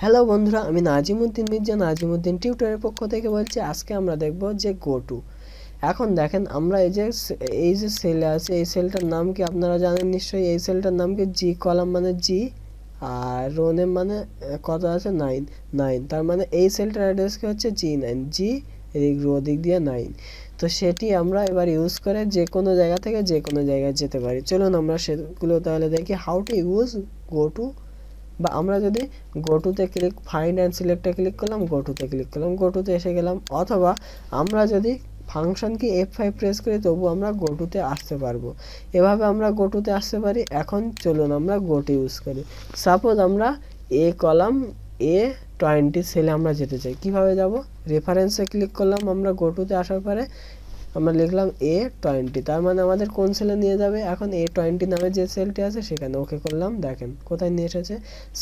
Hello বন্ধুরা, আমি নাজিমুদ্দিন মির্জা নাজিমুদ্দিন টিউটরের পক্ষ থেকে বলছি। আজকে আমরা দেখব যে গো টু। এখন দেখেন, আমরা এই যে সেলে আছে, এই সেলটার নাম কি আপনারা জানেন নিশ্চয়ই। এই সেলটার নাম কি জি কলাম মানে জি, আর রো নেম মানে কত আছে 9। তার মানে এই সেলটার অ্যাড্রেস কি হচ্ছে G9, জি এদিক রো দিক দিয়ে 9। তো সেটি আমরা এবার ইউজ করে যে কোনো জায়গা থেকে যে কোনো জায়গায় যেতে পারি। চলুন আমরা সেগুলো তাহলে দেখি how to use go to. বা আমরা যদি গোটুতে ক্লিক ফাইন্ড অ্যান্ড সিলেক্টে ক্লিক করলাম, গোটুতে ক্লিক করলাম, গোটুতে এসে গেলাম। অথবা আমরা যদি ফাংশন কি F5 প্রেস করি তবু আমরা গোটুতে আসতে পারবো। এভাবে আমরা গোটুতে আসতে পারি। এখন চলুন আমরা গোটু ইউজ করি। সাপোজ আমরা এ কলাম A20 সেলে আমরা যেতে চাই। কিভাবে যাব? রেফারেন্সে ক্লিক করলাম, আমরা গোটুতে আসার পরে আমরা লিখলাম A20, তার মানে আমাদের কোন সেলে নিয়ে যাবে? এখন A20 নামে যে সেলটি আছে সেখানে ওকে করলাম। দেখেন কোথায় নিয়ে এসেছে।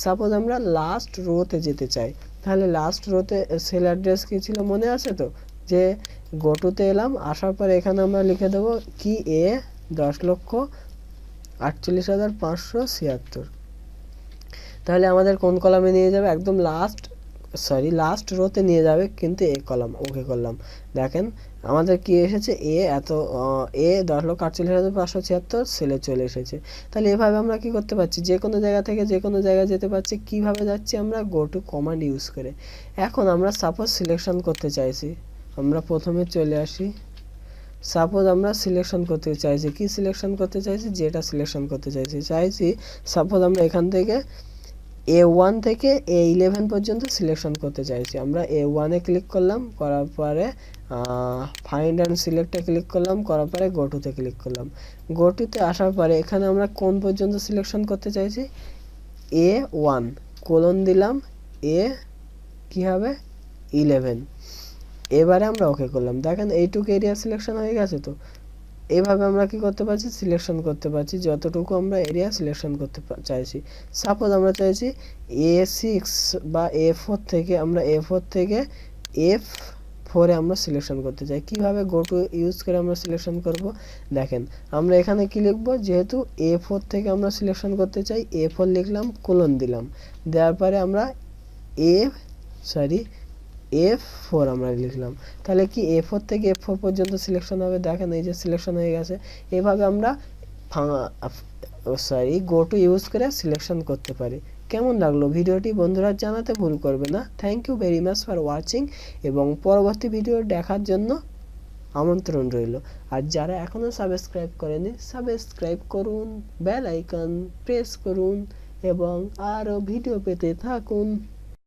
সাপোজ আমরা লাস্ট রোতে যেতে চাই, তাহলে লাস্ট রোতে সেল অ্যাড্রেস কি ছিল মনে আছে তো? যে গোটুতে এলাম, আসার পরে এখানে আমরা লিখে দেবো কি A10,48,576। তাহলে আমাদের কোন কলামে নিয়ে যাবে? একদম লাস্ট রোতে নিয়ে যাবে, কিন্তু এ কলাম। ওকে করলাম। দেখেন আমাদের কি এসেছে, A10,48,576 সেলে চলে এসেছে। তাহলে এভাবে আমরা কি করতে পারছি? যে কোনো জায়গা থেকে যে কোনো জায়গায় যেতে পারছি। কিভাবে যাচ্ছি? আমরা গো টু কমান্ড ইউজ করে। এখন আমরা সাপোজ সিলেকশন করতে চাইছি, আমরা প্রথমে চলে আসি। সাপোজ আমরা সিলেকশন করতে চাইছি, কি সিলেকশন করতে চাইছি? যেটা সিলেকশন করতে চাইছি সাপোজ আমরা এখান থেকে A1 থেকে A11 পর্যন্ত সিলেকশন করতে চাইছি। আমরা A1 এ ক্লিক করলাম, করার পরে ফাইন্ড অ্যান্ড সিলেক্টে ক্লিক করলাম, করার পরে গোটুতে ক্লিক করলাম। গোটুতে আসার পরে এখানে আমরা কোন পর্যন্ত সিলেকশন করতে চাইছি? A1 কোলন দিলাম, এ কি হবে 11। এবারে আমরা ওকে করলাম। দেখেন এইটুকু এরিয়া সিলেকশন হয়ে গেছে। তো এইভাবে আমরা কি করতে পারছি? সিলেকশন করতে পারছি যতটুকু আমরা এরিয়া সিলেকশন করতে চাইছি। সাপোজ আমরা চাইছি A6 বা A4 থেকে আমরা A4 থেকে F4 এ আমরা সিলেকশন করতে চাই। কিভাবে গো টু ইউজ করে আমরা সিলেকশন করব? দেখেন আমরা এখানে কি লিখব? যেহেতু A4 থেকে আমরা সিলেকশন করতে চাই, A4 লিখলাম, কোলন দিলাম, দেওয়ার পরে আমরা F4 আমরা লিখলাম। তাহলে কি A4 থেকে F4 পর্যন্ত সিলেকশন হবে। দেখেন এই যে সিলেকশন হয়ে গেছে। এভাবে আমরা গো টু ইউজ করে সিলেকশন করতে পারি। কেমন লাগলো ভিডিওটি বন্ধুরা জানাতে ভুল করবে না। Thank you very much for watching, এবং পরবর্তী ভিডিও দেখার জন্য আমন্ত্রণ রইল। আর যারা এখনো সাবস্ক্রাইব করেনি সাবস্ক্রাইব করুন, বেল আইকন প্রেস করুন এবং আরও ভিডিও পেতে থাকুন।